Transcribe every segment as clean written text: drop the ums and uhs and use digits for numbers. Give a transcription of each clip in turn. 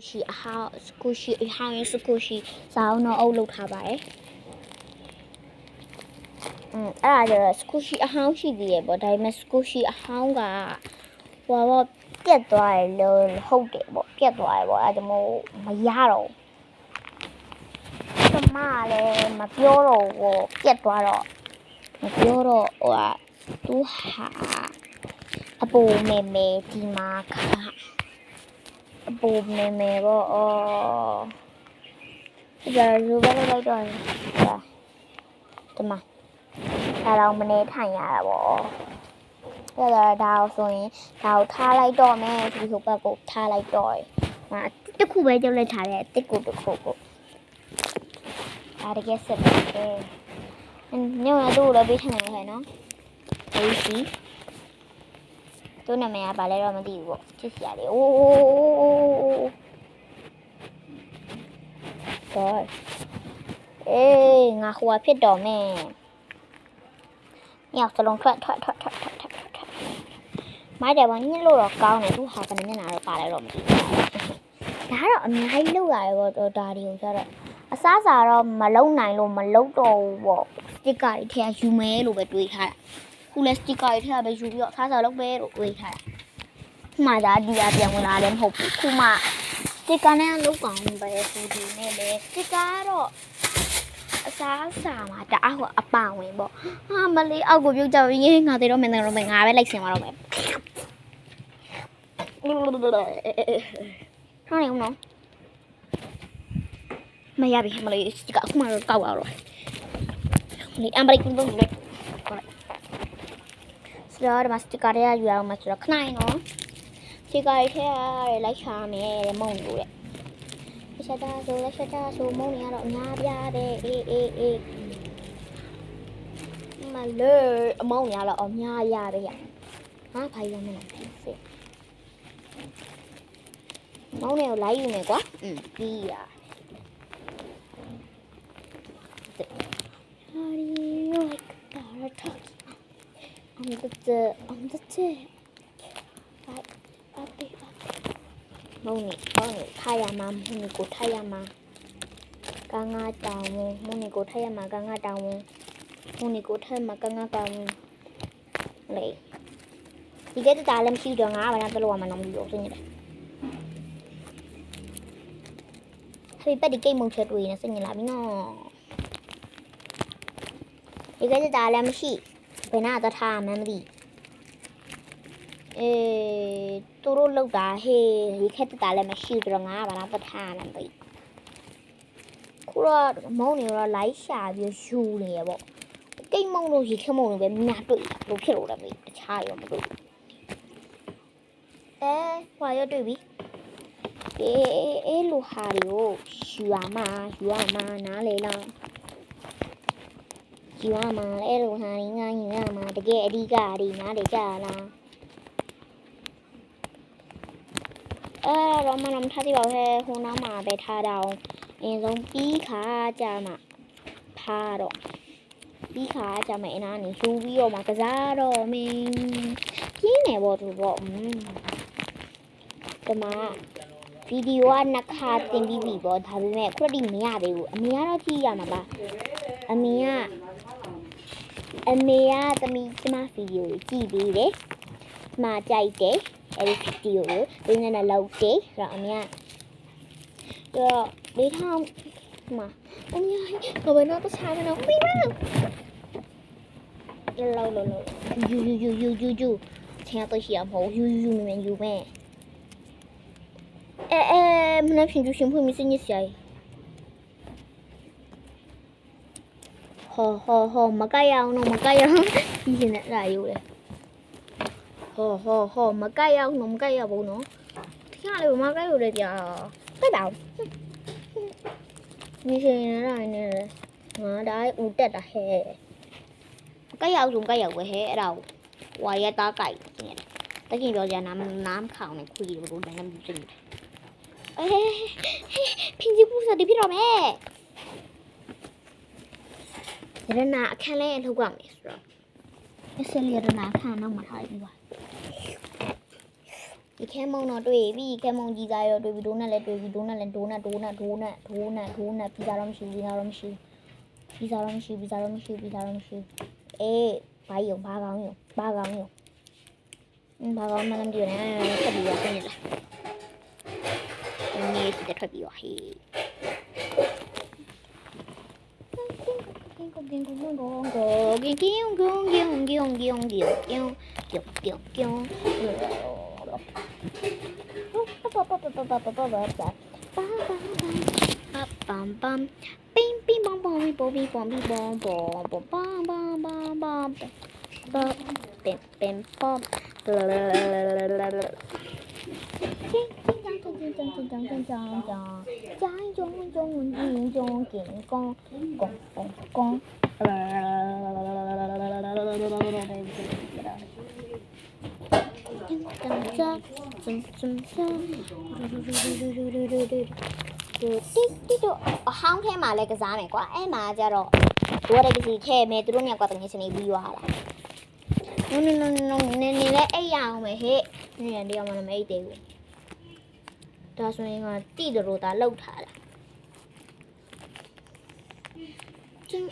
ရှိအဟောင်းစကူရှိအဟောင်းစကူရှိဇာအောင်တော့အုပ်လုပ်ထားပါတယ်အဲ့ဒါကျတော့စကူရှိအဟောင်းရှိသေးရဲ့ပေါ့ဒါပေမဲ့စကူရှိအဟောင်းကဟိုတော့ပြတ်သွားတယ်လို့ဟုတ်တယ်ပေါ့ပြတ်သွားတယ်ပေါ့အဲ့ဒါမို့မရတော့ကျမလည်းမပြောတော့ဘူးပြတ်သွားတော့မပြောတော့ဟိုကသူဟာအပူမေမေဒီမှာအပူမေမေပေါ့ဒါรูပဲလိုက်တော့ဒီမှာဒါတော့မနေထိုင်ရတာပေါ့ဒါတော့ဆိုရင်ဒါကိုထားလိုက်တော့မယ်ဒီဟိုဘက်ကိုထားလိုက်တော့ဟာတစ်ခုပဲကြောက်လိုက်ထားတယ်တစ်ခုတစ်ခုကိုဒါတကယ်ဆက်တယ်ညောင်တို့လည်းပေးထနေတယ်နော်အေးစီသူ့နာမည်ကဘာလဲတော့မသိဘူးပေါ့ချစ်စရာလေးအိုးတော့အေးငါဟိုဖြစ်တော်မယ်ညောင်စလုံးထွက်မိုက်တယ်ဘာညစ်လို့တော့ကောင်းတယ်သူဟာကနေမျက်နှာတော့ပါလဲတော့မသိဘူးဒါကတော့အများကြီးလောက်ရတယ်ပေါ့ဒါတွေကိုကျတော့အစားစာတော့မလုံနိုင်လို့မလုံတော့ဘူးပေါ့စတစ်ကာတွေထည့်ယူမဲလို့ပဲတွေးထားတာခုလဲစတစ်ကာတွေထည့်ပဲယူပြီးတော့အစားစာလုပ်ပဲလို့တွေးထားတာမှဒါဒီအပြန်ဝင်လာလည်းမဟုတ်ဘူးခုမှစတစ်ကာနဲ့လုပ်ကောင်းပဲဟိုဒီနဲ့လေစတစ်ကာတော့အစားစာမှာတအားဟိုအပဝင်ပေါ့ဟာမလေးအောက်ကိုပြုတ်ကြရင်းငါသေးတော့မင်းတော့ငါပဲလိုက်ဆင်သွားတော့မယ်ထားနေဦးနော်မရပြီမလေးဒီကအခုမှတော့ကောက်ရတော့ဒီအမ်ဘရိကန်တော့လေစရာမစတကာရယူအောင်မစရခနိုင်နော်စတကာရထဲရလိုက်ချာမယ်မုံလို့တဲ့လက်ချတာဆိုမုံနေရတော့အများပြားတယ်အေးမလေးအမောင်းနေရတော့အများရတယ်ဟာဖိုင်ရမလားစစ်မောင်းနေကိုလိုက်ယူမယ်ကွာပြီးရOn the tip. Right, Moni, Tayama, Moniko Tayama, Ganga down, Moniko Tayama, Ganga down, Moniko Tayama, Ganga down. Lay. You get the dialem sheet on our another woman on the ocean. Happy Betty game on chat with a singing like no. You get the dialem sheet. ဘယ်နာတထားမှန်းမသိသူတို့လောက်တာဟေးဒီခက်တလည်းမရှိဘူးတော့ငါဘာနာတထားမှန်းမသိခုတော့မုံနေတော့လိုက်ရှာပြီးယူနေရပေါ့ကိတ်မုံလို့ရေခက်မုံလို့ပဲများတွေ့လို့ဖြစ်လို့လည်းမသိတခြားရောမတွေ့ဟွာရတွေ့ပြီလူဟာတွေကိုယူရမှာနားလေလားယူရမှာလဲလို့ဟာငါယူရမှာတကယ်အဓိကဒီနားလေကြလားတော့မနမထားကြပါဟဲ့ဟိုနားမှာပဲထားတော့အရင်ဆုံးပြီးခါကြမှာထားတော့ပြီးခါကြမှာအနားနေယူပြီးတော့မှကစားတော့မင်းပြင်းနေပေါ့သူပေါ့ဒီမှာဗီဒီယိုကနှစ်ခါတင်ပြီးပြီပေါ့ဒါပေမဲ့ခုထိမရသေးဘူးအမေကတော့ကြည့်ရမှာပါအမေကသမီးကျမဗီဒီယိုကြည့်ပြီးတယ်။မှာကြိုက်တယ်အဲ့ဒီဗီဒီယိုကိုဒီနေ့နဲ့လောက်တယ်ဆိုတော့အမေကတော့ဒီထောင်မှာအမေကဘယ်တော့တခြားမလို့မိမလောက်ယူချင်တော့ရှိရမဟုတ်ယူမယ်ယူမယ်မနေ့ဖြင့်ရှင်ဖွင့်မစင်းရစီဟောမကရအောင်နော်မကရအောင်ဒီစနေလာယူလေဟောမကရအောင်နော်မကရဘူးနော်တရားလေးမကရလို့ကြာတက်ပါဒီစနေလာနေငါဒါဦးတက်တာဟဲ့ကရအောင်ကရဝဲဟဲ့အဲ့ဒါဝါရတာကြိုက်နေတယ်တကယ်ပြောကြနားခေါင်နေခွေးလို့တော့လည်းမသိဘူးဖင်ကြီးပူစားဒီပြတော့မယ်ရနာအခန်းလေးလောက်ရမယ်ဆိုတော့အစလီရနာခန်းတော့မထားဘူးပါ ဒီခဲမုံတော့တွေ့ပြီခဲမုံကြီးသားရောတွေ့ပြီဒိုးနဲ့လည်းတွေ့ပြီဒိုးနဲ့လည်းဒိုးနဲ့ပြီးသားတော့မရှိအေးဘာကြီးရောဘာကောင်းရောဘာကောင်းမှန်းမပြောနဲ့ထပ်ပြီးတော့ပြင်လာဒီနေ့တက်ထွက်ပြီးတော့ဟေးတိတော့အဟောင်းထဲမှာလည်းကစားမယ်ကွာအဲ့မှာကျတော့တို့ရတဲ့စီထဲမယ်သူတို့ညကွာတငယ်ချင်းလေးပြီးသွားတာနင်းလည်းအဲ့ရအောင်ပဲဟဲ့နင်းတယောက်မှမအိတ်သေးဘူးဒါဆိုရင်ကတိတို့ဒါလောက်ထားတာတင်း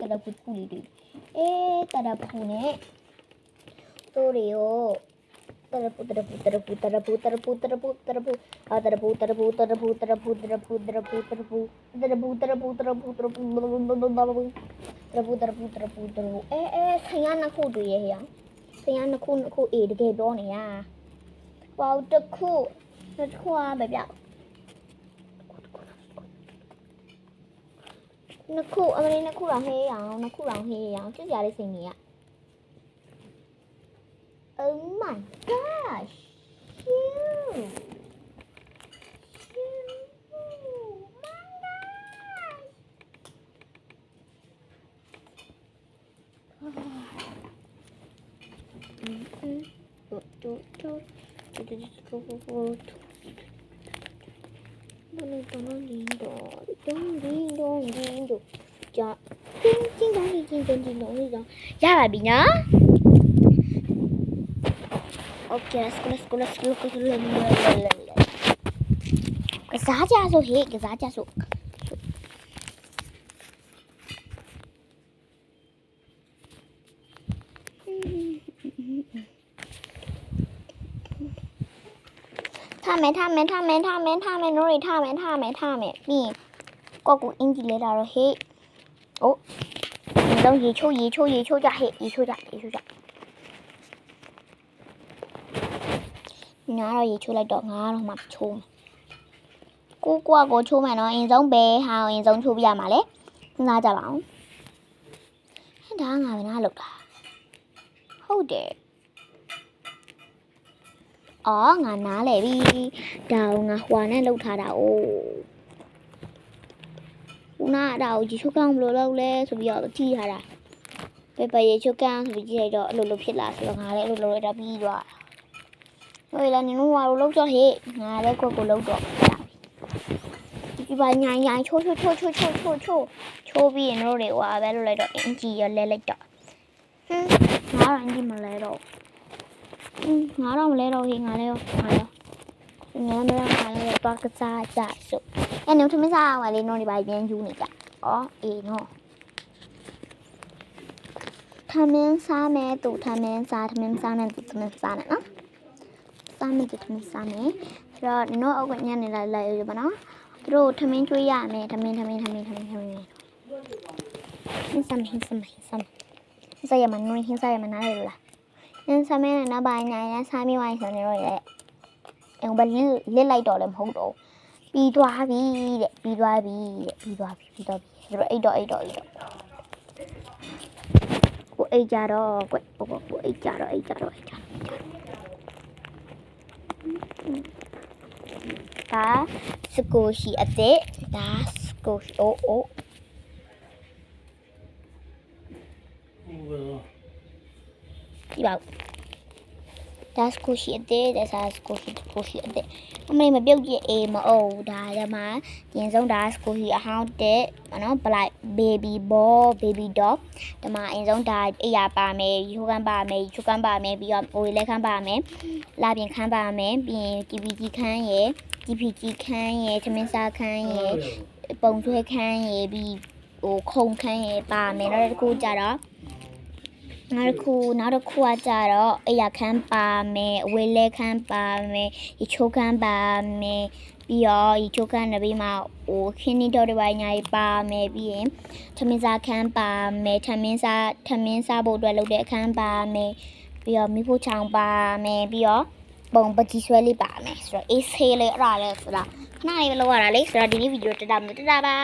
တရဖူလေးတွေအေးတရဖူနဲ့တို့တွေရောတရဖူဆင်ရနှစ်ခုတွေ့ရဲ့ဟဲ့ဆင်ရနှစ်ခုအေးတကယ်ပြောနေရဟောတစ်ခုပဲပြနှစ်ခုအမလေးနှစ်ခုတော့ဟေးရအောင်ကြည့်ကြရတဲ့စိန်ကြီးอ่ะ Oh my goshရပါပြီနော် Okay let's go ကစားကြစို့ဟေ့ကစားကြစို့ထားမယ်နိုးရီထားမယ်ပြီးကောကူအင်ဂျီလဲတာတော့ဟေ့အိုးတော့ရေချိုးကြဟေ့ရေချိုးကြနားတော့ရေချိုးလိုက်တော့ငါတော့မှချိုးကိုချိုးမယ်နော်အရင်ဆုံးပဲဟာအရင်ဆုံးချိုးပြရမှာလေစဉ်းစားကြပါအောင်ဒါငါပဲနားလောက်တာဟုတ်တယ်အော်ငါနားလေပြီဒါကငါဟွာနဲ့လောက်ထားတာ哦ဦးနာဒါကိုရေချိုးကောင်းဘယ်လိုလုပ်လဲဆိုပြီးတော့ကြည့်ထားတာပဲရေချိုးကောင်းဆိုပြီးကြည့်လိုက်တော့အဲ့လိုဖြစ်လာဆိုတော့ငါလည်းအဲ့လိုလုပ်လိုက်တော့ပြီးသွားဟုတ်လားနင်တို့ကလောက်တော့ဟေ့ငါလည်းကိုလောက်တော့ဒီပါညာချိုးပြီးရင်တို့တွေဟွာပဲလုပ်လိုက်တော့အင်ဂျီရလဲလိုက်တော့ငါတော့အင်ဂျီမလဲတော့ငါတော့မလဲတော့ဟေ့ငါလည်းတော့ကစားကြစို့အဲ့နင်တို့မစားအောင်လေတို့တွေပါပြန်ယူနေကြအေးနော်ထမင်းစားမယ်သူထမင်းစားမယ်သူထမင်းစားနဲ့နော်စားမယ်သူထမင်းစားမယ်ဆိုတော့နော်အောက်ကညနေလိုက်ရပါနော်သူတို့ထမင်းကျွေးရမယ်ထမင်းဟင်းစားရမနော်ဟင်းစားရမနားရလားဟင်းစားမယ်နော်ဘာညာစားမိဝိုင်းဆိုနေတော့လေဘယ်လစ်လိုက်တော့လည်းမဟုတ်တော့ ပြီးသွားပြီတဲ့ပြီးသွားပြီဆိုတော့အိတ်တော့ကိုအိတ်ကြတော့ကွကိုအိတ်ကြတော့ဒါစကိုရှိအစ်ဒါစကိုရှိအိုဒီပါဒါစကိုရှိအစ်ဒါစကိုရှိအစ်အမေမပြုတ်ကြည့်အေးမအောင်ဒါကမှရင်ဆုံးဒါစကိုရှိအဟောင်းတဲ့နော် black baby ball baby dog ဒီမှာအရင်ဆုံးဒါအိယာပါမယ်ယူခန်းပါမယ်ပြီးတော့အိုလက်ခန်းပါမယ်လာပြင်ခန်းပါမယ်ပြီးရင် TPG ခန်းရယ် TPG ခန်းရယ်သမင်းစားခန်းရယ်ပုံဆွဲခန်းရယ်ပြီးဟိုခုံခန်းရယ်ပါမယ်နောက်တစ်ခုကြတော့နောက်တစ်ခုကကြတော့အိယာခန်းပါမယ်အဝေးလဲခန်းပါမယ်ဒီချိုးခန်းပါမယ်ပြီးတော့ဒီချိုးခန်းတစ်ပြီးမှဟိုခင်းနီတော့တစ်ပိုင်းညာကြီးပါမယ်ပြီးရင်သမင်းစားခန်းပါမယ်သမင်းစားဖို့အတွက်လုပ်တဲ့အခန်းပါမယ်ပြီးတော့မိဖို့ချောင်းပါမယ်ပြီးတော့ပုံပကြီးဆွဲလေးပါမယ်ဆိုတော့အေးဆေးလေးအဲ့ဒါလဲဆိုတော့ခဏလေးပဲလောက်ရတာလေဆိုတော့ဒီနေ့ဗီဒီယိုတက်တာပါ